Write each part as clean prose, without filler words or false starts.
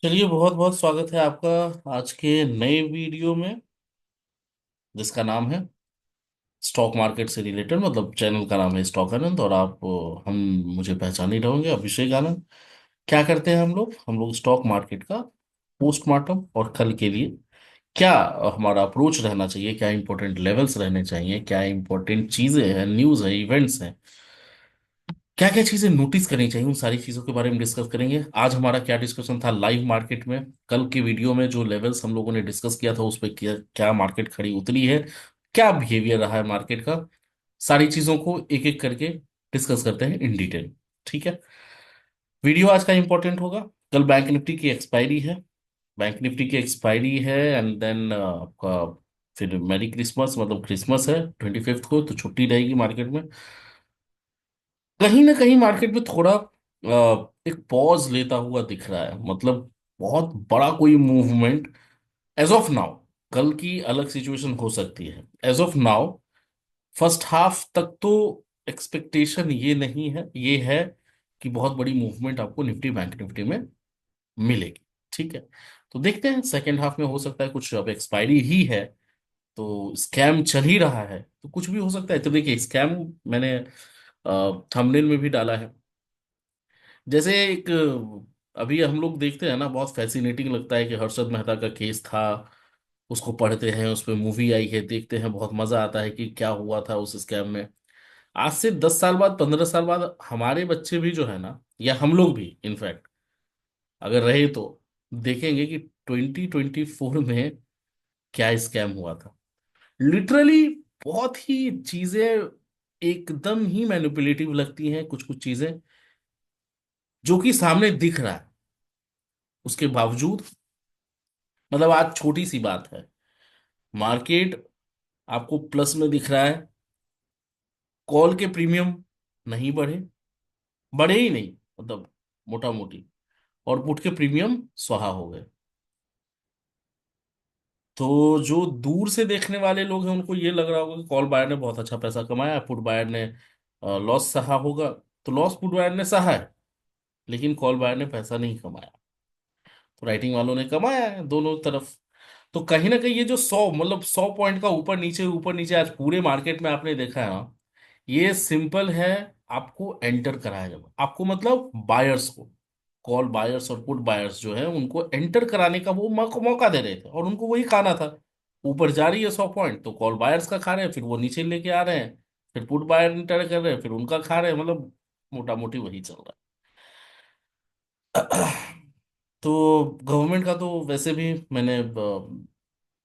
चलिए, बहुत बहुत स्वागत है आपका आज के नए वीडियो में, जिसका नाम है स्टॉक मार्केट से रिलेटेड। मतलब चैनल का नाम है स्टॉक आनंद, और आप हम मुझे पहचान ही रहोगे, अभिषेक आनंद। क्या करते हैं हम लोग स्टॉक मार्केट का पोस्टमार्टम और कल के लिए क्या हमारा अप्रोच रहना चाहिए, क्या इंपॉर्टेंट लेवल्स रहने चाहिए, क्या इंपॉर्टेंट चीजें हैं, न्यूज़ है, इवेंट्स हैं, क्या क्या चीजें नोटिस करनी चाहिए, उन सारी चीजों के बारे में डिस्कस करेंगे। आज हमारा क्या डिस्कशन था लाइव मार्केट में, कल की वीडियो में जो लेवल्स हम लोगों ने डिस्कस किया था उस पर क्या क्या मार्केट खड़ी उतरी है, क्या बिहेवियर रहा है मार्केट का। सारी चीजों को एक एक करके डिस्कस करते हैं इन डिटेल। ठीक है। वीडियो आज का इंपॉर्टेंट होगा। कल बैंक निफ्टी की एक्सपायरी है, बैंक निफ्टी की एक्सपायरी है, एंड देन आपका फिर मैरी क्रिसमस, मतलब क्रिसमस है 25th को, तो छुट्टी रहेगी मार्केट में। कहीं ना कहीं मार्केट में थोड़ा एक पॉज लेता हुआ दिख रहा है, मतलब बहुत बड़ा कोई मूवमेंट एज ऑफ नाउ। कल की अलग सिचुएशन हो सकती है। As of now first half तक तो एक्सपेक्टेशन ये नहीं है, ये है कि बहुत बड़ी मूवमेंट आपको निफ्टी बैंक निफ्टी में मिलेगी। ठीक है। तो देखते हैं सेकेंड हाफ में, हो सकता है कुछ, अब एक्सपायरी ही है तो स्कैम चल ही रहा है तो कुछ भी हो सकता है। तो देखिए, स्कैम मैंने थंबनेल में भी डाला है। जैसे एक अभी हम लोग देखते हैं ना, बहुत फैसिनेटिंग लगता है कि हर्षद मेहता का केस था, उसको पढ़ते हैं, उस पर मूवी आई है, देखते हैं, बहुत मजा आता है कि क्या हुआ था उस स्कैम में। आज से 10 साल बाद, 15 साल बाद हमारे बच्चे भी जो है ना, या हम लोग भी इनफैक्ट अगर रहे तो देखेंगे कि 2024 में क्या स्कैम हुआ था। लिटरली बहुत ही चीजें एकदम ही मैनिपुलेटिव लगती हैं, कुछ कुछ चीजें जो कि सामने दिख रहा है उसके बावजूद। मतलब आज छोटी सी बात है, मार्केट आपको प्लस में दिख रहा है, कॉल के प्रीमियम नहीं बढ़े, बढ़े ही नहीं, मतलब मोटा मोटी, और पुट के प्रीमियम स्वाहा हो गए। तो जो दूर से देखने वाले लोग हैं उनको ये लग रहा होगा कि कॉल बायर ने बहुत अच्छा पैसा कमाया, पुट बायर ने लॉस सहा होगा। तो लॉस पुट बायर ने सहा है, लेकिन कॉल बायर ने पैसा नहीं कमाया। तो राइटिंग वालों ने कमाया है दोनों तरफ। तो कहीं ना कहीं ये जो 100, मतलब 100 पॉइंट का ऊपर नीचे आज पूरे मार्केट में आपने देखा है ना, ये सिंपल है। आपको एंटर कराया जब आपको, मतलब बायर्स को, कॉल बायर्स और पुट बायर्स जो है उनको एंटर कराने का वो मौका दे रहे थे, और उनको वही खाना था। ऊपर जा रही है 100 पॉइंट तो कॉल बायर्स का खा रहे हैं, फिर वो नीचे लेके आ रहे हैं, फिर पुट बायर एंटर कर रहे हैं, फिर उनका खा रहे हैं, मतलब मोटा मोटी वही चल रहा है। तो गवर्नमेंट का तो वैसे भी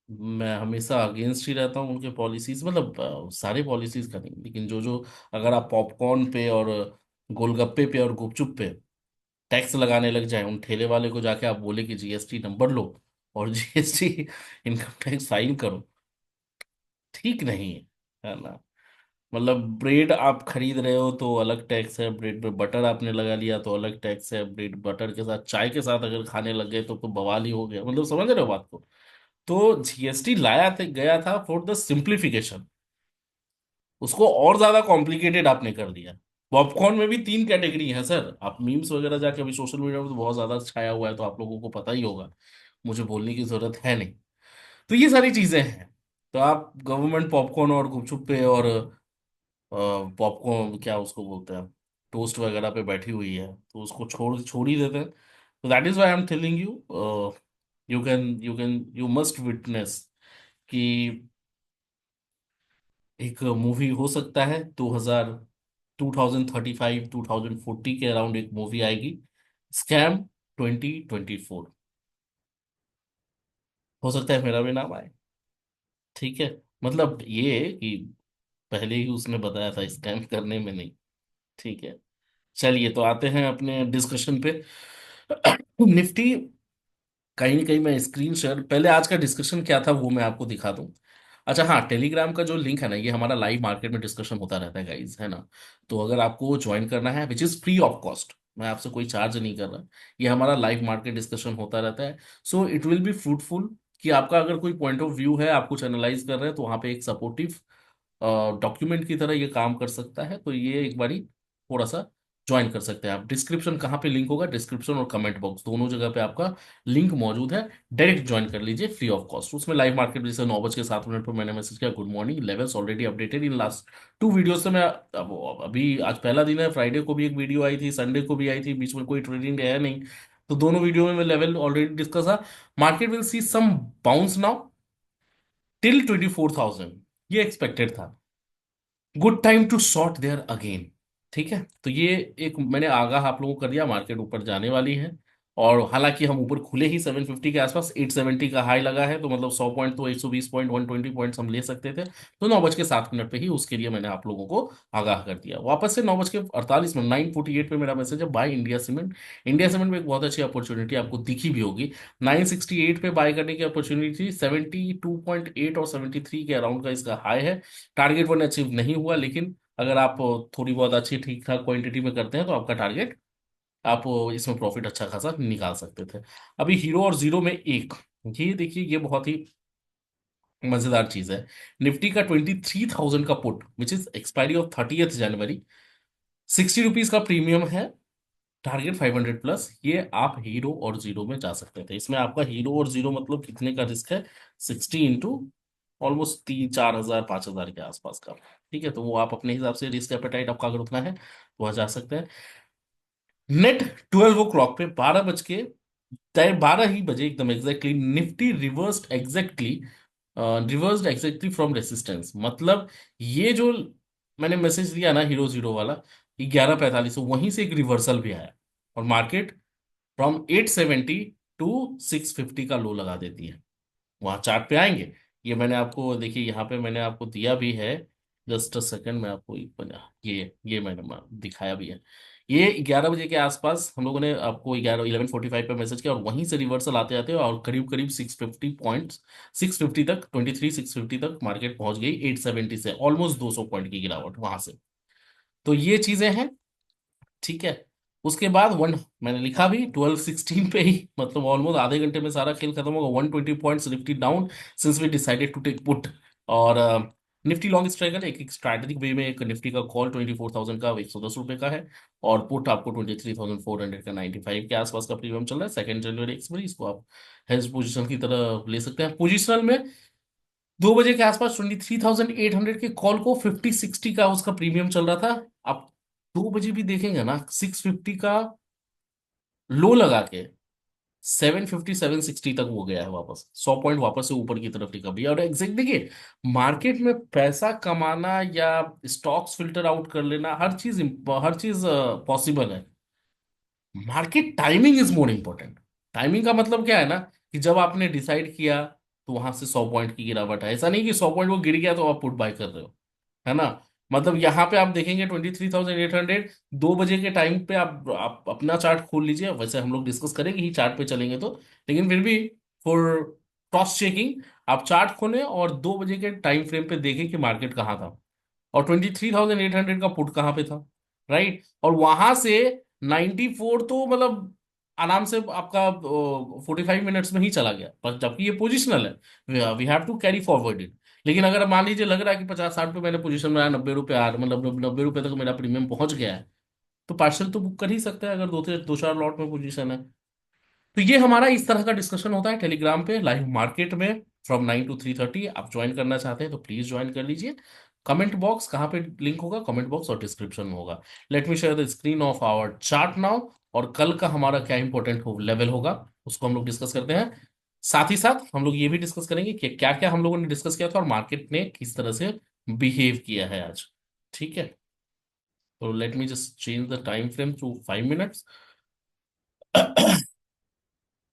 मैं हमेशा अगेंस्ट ही रहता हूँ उनके पॉलिसीज, मतलब सारे पॉलिसीज का नहीं, लेकिन जो जो, अगर आप पॉपकॉर्न पे और गोलगप्पे पे और गुपचुप पे टैक्स लगाने लग जाए, उन ठेले वाले को जाके आप बोले कि जीएसटी नंबर लो और जीएसटी इनकम टैक्स फाइल करो, ठीक नहीं है, है ना। मतलब ब्रेड आप खरीद रहे हो तो अलग टैक्स है, ब्रेड पे बटर आपने लगा लिया तो अलग टैक्स है, ब्रेड बटर के साथ चाय के साथ अगर खाने लग गए तो बवाल ही हो गया। मतलब समझ रहे हो बात को। तो जीएसटी गया था फॉर द सिंप्लीफिकेशन, उसको और ज्यादा कॉम्प्लिकेटेड आपने कर दिया। पॉपकॉर्न में भी 3 कैटेगरी है सर, आप मीम्स वगैरह जाके अभी सोशल मीडिया में तो बहुत ज्यादा छाया हुआ है, तो आप लोगों को पता ही होगा, मुझे बोलने की जरूरत है नहीं। तो ये सारी चीजें हैं। तो आप गवर्नमेंट पॉपकॉर्न और गुपचुप पे और पॉपकॉर्न क्या उसको बोलते हैं, टोस्ट वगैरह पे बैठी हुई है, तो उसको छोड़ छोड़ ही देते हैं। तो that is why I am telling you, you must witness कि एक मूवी हो सकता है 2035 2040 के अराउंड एक मूवी आएगी, स्कैम 2024। हो सकता है मेरा भी नाम आए। ठीक है। मतलब ये कि पहले ही उसने बताया था स्कैम करने में नहीं। ठीक है। चलिए, तो आते हैं अपने डिस्कशन पे। निफ्टी, कहीं ना कहीं मैं स्क्रीन शेयर, पहले आज का डिस्कशन क्या था वो मैं आपको दिखा दूं। अच्छा हाँ, टेलीग्राम का जो लिंक है ना, ये हमारा लाइव मार्केट में डिस्कशन होता रहता है गाइज, है ना। तो अगर आपको ज्वाइन करना है, which is free of cost, मैं आपसे कोई चार्ज नहीं कर रहा, ये हमारा लाइव मार्केट डिस्कशन होता रहता है। So it will be fruitful कि आपका अगर कोई पॉइंट ऑफ व्यू है, आप कुछ एनालाइज कर रहे हैं, तो वहाँ पे एक सपोर्टिव डॉक्यूमेंट की तरह ये काम कर सकता है। तो ये एक बारी थोड़ा सा ज्वाइन कर सकते हैं आप। डिस्क्रिप्शन कहाँ पे लिंक होगा, डिस्क्रिप्शन और कमेंट बॉक्स दोनों जगह पे आपका लिंक मौजूद है। डायरेक्ट ज्वाइन कर लीजिए फ्री ऑफ कॉस्ट। उसमें लाइव मार्केट जैसे 9:07 पर मैंने मैसेज किया, good morning, levels already updated in last 2 video से मैं अभी आज पहला दिन है, फ्राइडे को भी एक वीडियो आई थी, संडे को भी आई थी, बीच में कोई ट्रेडिंग है नहीं, तो दोनों वीडियो में मैं लेवल ऑलरेडी डिस्कस था। Market will see some bounce now till 24,000, ये एक्सपेक्टेड था। Good time to short there again. ठीक है, तो ये एक मैंने आगाह आप लोगों को कर दिया, मार्केट ऊपर जाने वाली है। और हालांकि हम ऊपर खुले ही 750 के आसपास, 870 का हाई लगा है, तो मतलब 100 पॉइंट तो 120 पॉइंट 120 पॉइंट्स हम ले सकते थे। तो 9:07 पे ही उसके लिए मैंने आप लोगों को आगाह कर दिया। वापस से 9:48 9:48 पे मेरा मैसेज है, by India cement. India cement में एक बहुत अच्छी अपॉर्चुनिटी आपको दिखी भी होगी। 968 पे बाय करने की अपॉर्चुनिटी, 72.8 और 73 के अराउंड का इसका हाई है। टारगेट वन अचीव नहीं हुआ, लेकिन अगर आप थोड़ी बहुत अच्छी ठीक ठाक क्वांटिटी में करते हैं तो आपका टारगेट, आप इसमें प्रॉफिट अच्छा खासा निकाल सकते थे। अभी हीरो और जीरो में एक, ये देखिए, ये बहुत ही मजेदार चीज है। निफ्टी का 23,000 का put which is expiry of 30th January, 60 rupees का प्रीमियम है, टारगेट 500 प्लस। ये आप हीरो और जीरो में जा सकते थे। इसमें आपका हीरो और जीरो मतलब कितने का रिस्क है, 60 इंटू ऑलमोस्ट 3-4 हजार 5 हजार के आसपास का। ठीक है, तो वो आप अपने हिसाब से, रिस्क एपेटाइट आपका अगर उतना है तो वहां जा सकते हैं। नेट 12 o'clock पे 12 बज के 12 ही बजे एकदम exactly, Nifty reversed exactly from resistance. मतलब ये जो मैंने मैसेज दिया ना हीरो जीरो वाला, 11:45, वहीं से एक रिवर्सल भी आया, और मार्केट फ्रॉम 870 टू 650 का लो लगा देती है। वहां चार्ट पे आएंगे, ये मैंने आपको देखिए यहाँ पे मैंने आपको दिया भी है। जस्ट अ सेकंड, मैं आपको एक बना ये मैंने दिखाया भी है। ये 11 बजे के आसपास हम लोगों ने आपको 11:45 पे मैसेज किया, और वहीं से रिवर्सल आते आते और करीब करीब 650 पॉइंट्स, 650 तक, 650 तक मार्केट पहुंच गई। 870 से ऑलमोस्ट 200 पॉइंट की गिरावट वहां से। तो ये चीजें हैं। ठीक है, उसके बाद वन, मैंने लिखा भी 12:16 पे ही, मतलब ऑलमोस्ट आधे घंटे में सारा खेल खत्म होगा। 120 points Nifty down since we decided to take put. और निफ्टी लॉन्ग स्ट्राइकर एक स्ट्रैटेजिक वे में, एक निफ्टी का कॉल 24,000 का 110 रुपए का है, और पुट आपको 23,400 का 95 के आसपास का प्रीमियम चल रहा है। 2 जनवरी एक्सपायरी, इसको आप हेज पोजिशन की तरह ले सकते हैं। पोजिशनल में 2 बजे के आसपास 23,800 के कॉल को 50-60 का उसका प्रीमियम चल रहा था। आप 2 बजे भी देखेंगे ना, 650 का लो लगा के 750 760 तक वो गया है वापस, 100 पॉइंट वापस से ऊपर की तरफ रिकवरी। और एग्जैक्ट देखिए, मार्केट में पैसा कमाना या स्टॉक्स फिल्टर आउट कर लेना, हर चीज पॉसिबल है। Market timing is more important. Timing का मतलब क्या है ना, कि जब आपने डिसाइड किया तो वहां से 100 पॉइंट की गिरावट है, ऐसा नहीं कि 100 पॉइंट वो गिर गया तो आप पुट बाय कर रहे हो, है ना। मतलब यहाँ पे आप देखेंगे 23,800, 2 बजे के टाइम पे आप अपना चार्ट खोल लीजिए, वैसे हम लोग डिस्कस करेंगे ही चार्ट पे चलेंगे तो, लेकिन फिर भी फॉर क्रॉस चेकिंग आप चार्ट खोलें और 2 बजे के टाइम फ्रेम पे देखें कि मार्केट कहाँ था, और 23,800 का पुट कहाँ पे था, राइट। और वहां से 94 तो मतलब आराम से आपका 45 मिनट्स में ही चला गया, पर जबकि ये पोजिशनल है, we have to carry forward it. लेकिन अगर मान लीजिए लग रहा है कि 50-60 पे मैंने पोजीशन में आया, 90 रुपए आ, मतलब 90 रुपए तक मेरा प्रीमियम पहुंच गया है, तो पार्शल तो बुक कर ही सकते हैं, अगर दो चार लॉट में पोजीशन है। तो ये हमारा इस तरह का डिस्कशन होता है टेलीग्राम पे लाइव मार्केट में, फ्रॉम 9 to 3:30। आप ज्वाइन करना चाहते हैं तो प्लीज ज्वाइन कर लीजिए। कमेंट बॉक्स कहाँ पे लिंक होगा, कमेंट बॉक्स और डिस्क्रिप्शन में होगा। Let me share the screen of our chart now. और कल का हमारा क्या इंपॉर्टेंट लेवल होगा, उसको हम लोग डिस्कस करते हैं। साथ ही साथ हम लोग ये भी डिस्कस करेंगे कि क्या क्या हम लोगों ने डिस्कस किया था और मार्केट ने किस तरह से बिहेव किया है आज। ठीक है, तो let me just change the time frame to 5 minutes.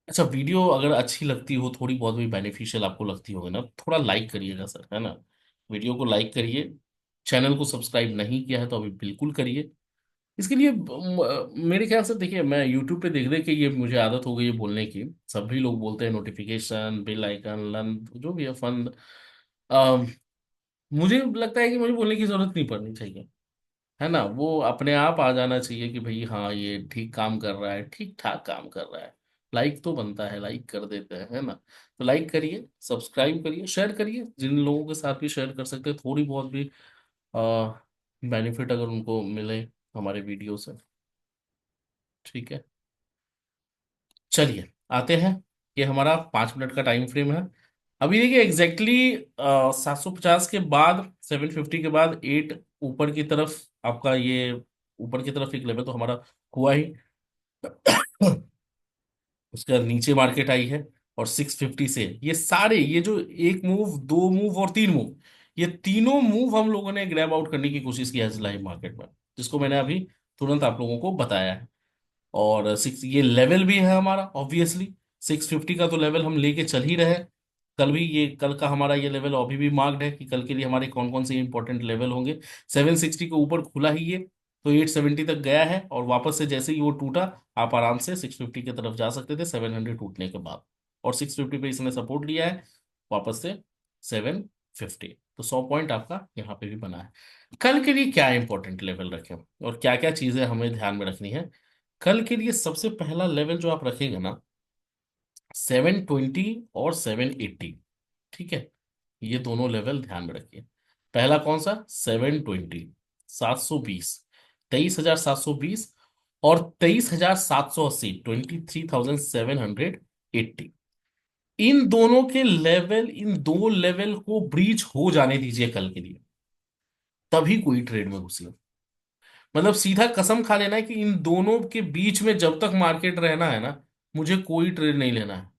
अच्छा, वीडियो अगर अच्छी लगती हो, थोड़ी बहुत भी बेनिफिशियल आपको लगती होगी ना, थोड़ा लाइक करिएगा सर, है ना। वीडियो को लाइक करिए। चैनल को सब्सक्राइब नहीं किया है तो अभी बिल्कुल करिए। इसके लिए मेरे ख्याल से देखिए, मैं यूट्यूब पे देख देख के ये मुझे आदत हो गई है बोलने की। सभी लोग बोलते हैं नोटिफिकेशन, बेल आइकन, लन, जो भी है फन। मुझे लगता है कि मुझे बोलने की जरूरत नहीं पड़नी चाहिए, है ना। वो अपने आप आ जाना चाहिए कि भाई हाँ ये ठीक काम कर रहा है, ठीक ठाक काम कर रहा है। लाइक तो बनता है, लाइक कर देते हैं, है ना। तो लाइक करिए, सब्सक्राइब करिए, शेयर करिए, जिन लोगों के साथ भी शेयर कर सकते हैं, थोड़ी बहुत भी बेनिफिट अगर उनको मिले हमारे वीडियो से। ठीक है, चलिए आते हैं। ये हमारा 5 मिनट का टाइम फ्रेम है। अभी देखिए एग्जैक्टली 750 के बाद, 750 के बाद 8 ऊपर की तरफ, आपका ये ऊपर की तरफ एक लेवल तो हमारा हुआ ही। उसके बाद नीचे मार्केट आई है, और 650 से ये सारे, ये जो एक मूव, दो मूव और तीन मूव, ये तीनों मूव हम लोगों ने ग्रैब आउट करने की कोशिश की है लाइव मार्केट में, जिसको मैंने अभी तुरंत आप लोगों को बताया है। और सिक्स, ये लेवल भी है हमारा ऑब्वियसली। 650 का तो लेवल हम लेके चल ही रहे हैं। कल भी ये, कल का हमारा ये लेवल अभी भी मार्क्ड है कि कल के लिए हमारे कौन कौन से इंपॉर्टेंट लेवल होंगे। 760 के ऊपर खुला ही ये, तो 870 तक गया है, और वापस से जैसे ही वो टूटा, आप आराम से 650 की तरफ जा सकते थे 700 टूटने के बाद। और 650 पे इसने सपोर्ट लिया है, वापस से 750। तो 100 पॉइंट आपका यहाँ पे भी बना है। कल के लिए क्या इंपॉर्टेंट लेवल रखें और क्या क्या चीजें हमें ध्यान में रखनी है। कल के लिए सबसे पहला लेवल जो आप रखेंगे ना, 720 और 780। ठीक है, ये दोनों लेवल ध्यान में रखिए। पहला कौन सा, 720, 720, 23,720, और 23,780, 23,780। इन दोनों के लेवल, इन दो लेवल को ब्रीच हो जाने दीजिए कल के लिए, तभी कोई ट्रेड में घुसिए। मतलब सीधा कसम खा लेना है कि इन दोनों के बीच में जब तक मार्केट रहना है ना, मुझे कोई ट्रेड नहीं लेना है।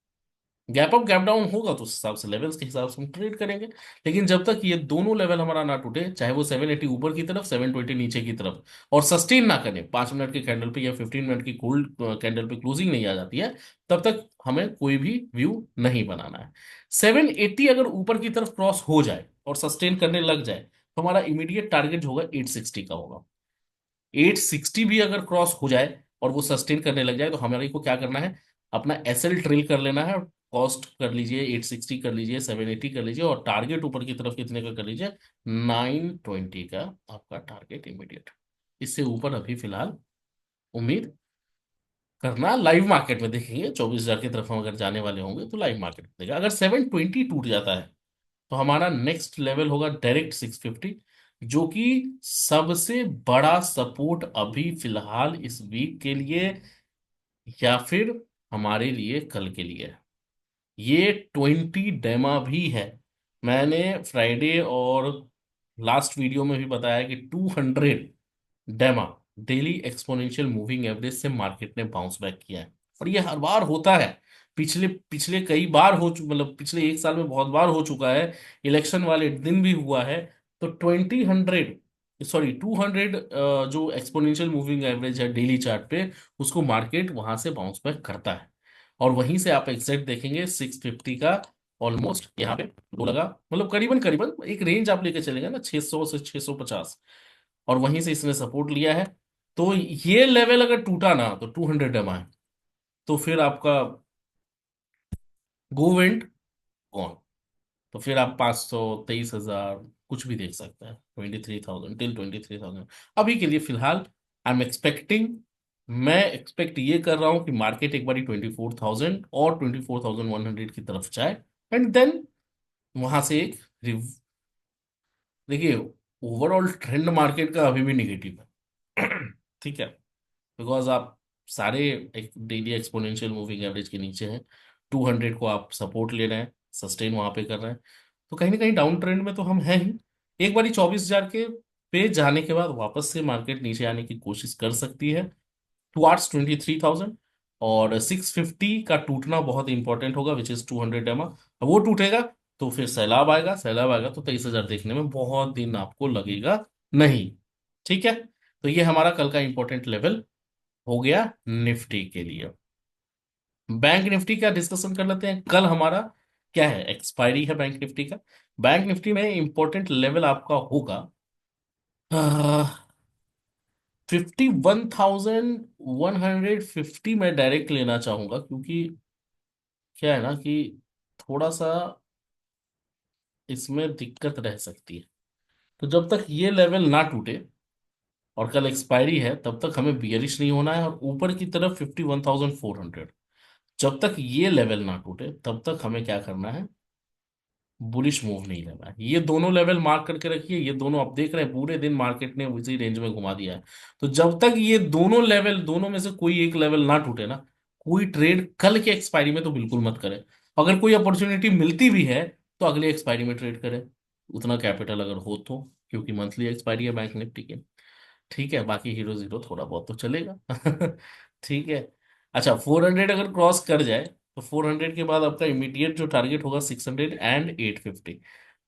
गैप अप गैप डाउन होगा तो उस हिसाब से, लेवल्स के हिसाब से हम ट्रेड करेंगे। लेकिन जब तक ये दोनों लेवल हमारा ना टूटे, चाहे वो 780 ऊपर की तरफ, 720 नीचे की तरफ, और सस्टेन ना करें, 5 मिनट के कैंडल पे या 15 मिनट की गोल्ड कैंडल पे क्लोजिंग नहीं आ जाती है, तब तक हमें कोई भी व्यू नहीं बनाना है। 780 अगर ऊपर की तरफ क्रॉस हो जाए और सस्टेन करने लग जाए, तो हमारा इमीडिएट टारगेट होगा 860 का होगा। 860 भी अगर क्रॉस हो जाए और वो सस्टेन करने लग जाए, तो हमारे को क्या करना है, अपना एसएल ट्रेल कर लेना है। कॉस्ट कर लीजिए 860, कर लीजिए 780, कर लीजिए, और टारगेट ऊपर की तरफ कितने का कर लीजिए, 920 का आपका टारगेट इमीडिएट। इससे ऊपर अभी फिलहाल उम्मीद करना, लाइव मार्केट में देखेंगे 24,000 की तरफ हम अगर जाने वाले होंगे तो लाइव मार्केट में देखेगा। अगर 720 टूट जाता है, तो हमारा नेक्स्ट लेवल होगा डायरेक्ट 650, जो कि सबसे बड़ा सपोर्ट अभी फिलहाल इस वीक के लिए, या फिर हमारे लिए कल के लिए है। ये 20 डेमा भी है। मैंने फ्राइडे और लास्ट वीडियो में भी बताया कि 200 डेमा डेली एक्सपोनेंशियल मूविंग एवरेज से मार्केट ने बाउंस बैक किया है। और ये हर बार होता है, पिछले पिछले कई बार मतलब पिछले एक साल में बहुत बार हो चुका है। इलेक्शन वाले दिन भी हुआ है। तो 20 100, सॉरी 200, जो एक्सपोनेंशियल मूविंग एवरेज है डेली चार्ट पे, उसको मार्केट वहां से बाउंस बैक करता है। और वहीं से आप एग्जैक्ट देखेंगे 650 का ऑलमोस्ट यहाँ पे लो लगा, मतलब करीबन करीबन एक रेंज आप लेके चलेंगे ना, 600 से 650, और वहीं से इसने सपोर्ट लिया है। तो ये लेवल अगर टूटा ना, तो 200 एम, तो फिर आपका गो वेंट कौन, तो फिर आप 500, 23,000 कुछ भी देख सकते हैं, 23,000 टिल 23,000। अभी के लिए फिलहाल आई एम एक्सपेक्टिंग, मैं एक्सपेक्ट ये कर रहा हूं कि मार्केट एक बारी 24,000 और 24,100 की तरफ जाए, एंड देन वहां से एक देखिए, ओवरऑल ट्रेंड मार्केट का अभी भी निगेटिव है। ठीक है, बिकॉज आप सारे एक डेली एक्सपोनेंशियल मूविंग एवरेज के नीचे हैं। 200 को आप सपोर्ट ले रहे हैं, सस्टेन वहां पे कर रहे हैं, तो कहीं ना कहीं डाउन ट्रेंड में तो हम हैं ही। एक बारी 24,000 के पे जाने के बाद वापस से मार्केट नीचे आने की कोशिश कर सकती है टुवार्ड्स 23,000। और 650 का टूटना बहुत इंपॉर्टेंट होगा, विच इज 200 एम। वो टूटेगा तो फिर सैलाब आएगा, सैलाब आएगा तो 23,000 देखने में बहुत दिन आपको लगेगा नहीं। ठीक है, तो ये हमारा कल का इंपॉर्टेंट लेवल हो गया निफ्टी के लिए। बैंक निफ्टी का डिस्कशन कर लेते हैं। कल हमारा क्या है, एक्सपायरी है बैंक निफ्टी का। बैंक निफ्टी में इंपॉर्टेंट लेवल आपका होगा 51,150। मैं डायरेक्ट लेना चाहूंगा, क्योंकि क्या है ना कि थोड़ा सा इसमें दिक्कत रह सकती है। तो जब तक ये लेवल ना टूटे, और कल एक्सपायरी है, तब तक हमें बियरिश नहीं होना है। और ऊपर की तरफ 51,400, जब तक ये लेवल ना टूटे तब तक हमें क्या करना है, बुलिश मूव नहीं लेना है। ये दोनों लेवल मार्क करके रखिए, ये दोनों आप देख रहे हैं पूरे दिन मार्केट ने उसी रेंज में घुमा दिया है। तो जब तक ये दोनों लेवल, दोनों में से कोई एक लेवल ना टूटे ना, कोई ट्रेड कल के एक्सपायरी में तो बिल्कुल मत करें। अगर कोई अपॉर्चुनिटी मिलती भी है तो अगले एक्सपायरी में ट्रेड करें, उतना कैपिटल अगर हो तो, क्योंकि मंथली एक्सपायरी है बैंक निफ्टी की। ठीक है, बाकी हीरो जीरो थोड़ा बहुत तो चलेगा। ठीक है। अच्छा, 400 अगर क्रॉस कर जाए तो 400 के बाद आपका इमीडिएट जो टारगेट होगा 600 एंड 850।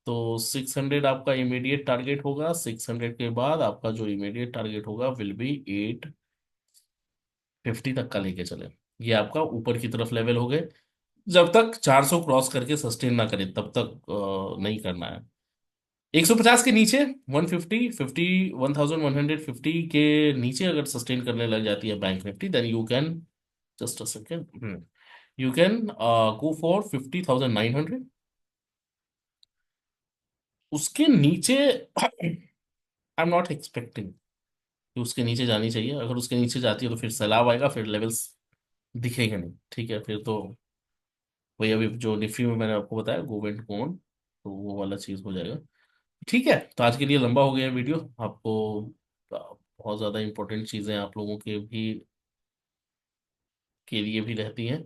तो 600 आपका इमीडिएट टारगेट होगा, 600 के बाद आपका जो इमीडिएट टारगेट होगा विल बी 850 तक का लेके चले। ये आपका ऊपर की तरफ लेवल हो गए। जब तक 400 क्रॉस करके सस्टेन ना करे तब तक नहीं करना है। 150 के नीचे, 150, 1150 के नीचे अगर सस्टेन करने लग जाती है bank Nifty, then you can, just a second, you can go for 50,900। उसके नीचे आई एम नॉट एक्सपेक्टिंग कि उसके नीचे जानी चाहिए। अगर उसके नीचे जाती है तो फिर सैलाब आएगा, फिर लेवल्स दिखेंगे नहीं। ठीक है, फिर तो वही अभी जो निफ्टी में मैंने आपको बताया गो एंड कौन, तो वो वाला चीज हो जाएगा। ठीक है, तो आज के लिए लंबा हो गया वीडियो आपको। बहुत ज़्यादा इंपॉर्टेंट चीज़ें आप लोगों के लिए भी रहती हैं,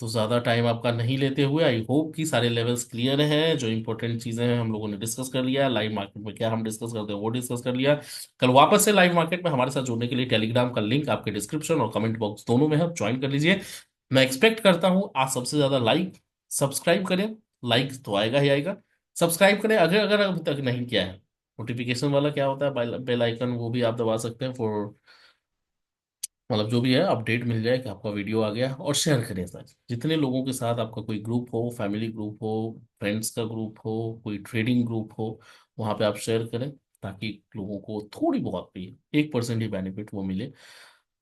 तो ज़्यादा टाइम आपका नहीं लेते हुए, आई होप कि सारे लेवल्स क्लियर हैं। जो इंपॉर्टेंट चीज़ें हैं हम लोगों ने डिस्कस कर लिया, लाइव मार्केट में क्या हम डिस्कस करते हैं वो डिस्कस कर लिया। कल वापस से लाइव मार्केट में हमारे साथ जुड़ने के लिए टेलीग्राम का लिंक आपके डिस्क्रिप्शन और कमेंट बॉक्स दोनों में है, ज्वाइन कर लीजिए। मैं एक्सपेक्ट करता हूँ आप सबसे ज़्यादा लाइक सब्सक्राइब करें। लाइक तो आएगा ही आएगा, सब्सक्राइब करें अगर अगर अभी तक नहीं किया है। नोटिफिकेशन वाला क्या होता है, बेल आइकन, वो भी आप दबा सकते हैं फॉर, मतलब जो भी है अपडेट मिल जाए कि आपका वीडियो आ गया। और शेयर करें सर, जितने लोगों के साथ आपका कोई ग्रुप हो, फैमिली ग्रुप हो, फ्रेंड्स का ग्रुप हो, कोई ट्रेडिंग ग्रुप हो, वहां पे आप शेयर करें, ताकि लोगों को थोड़ी बहुत भी 1% ही बेनिफिट वो मिले।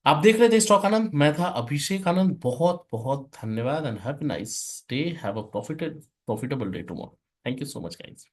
आप देख रहे थे स्टॉक आनंद, मैं था अभिषेक आनंद। बहुत बहुत धन्यवाद and have nice day, have a profitable day tomorrow. Thank you so much guys.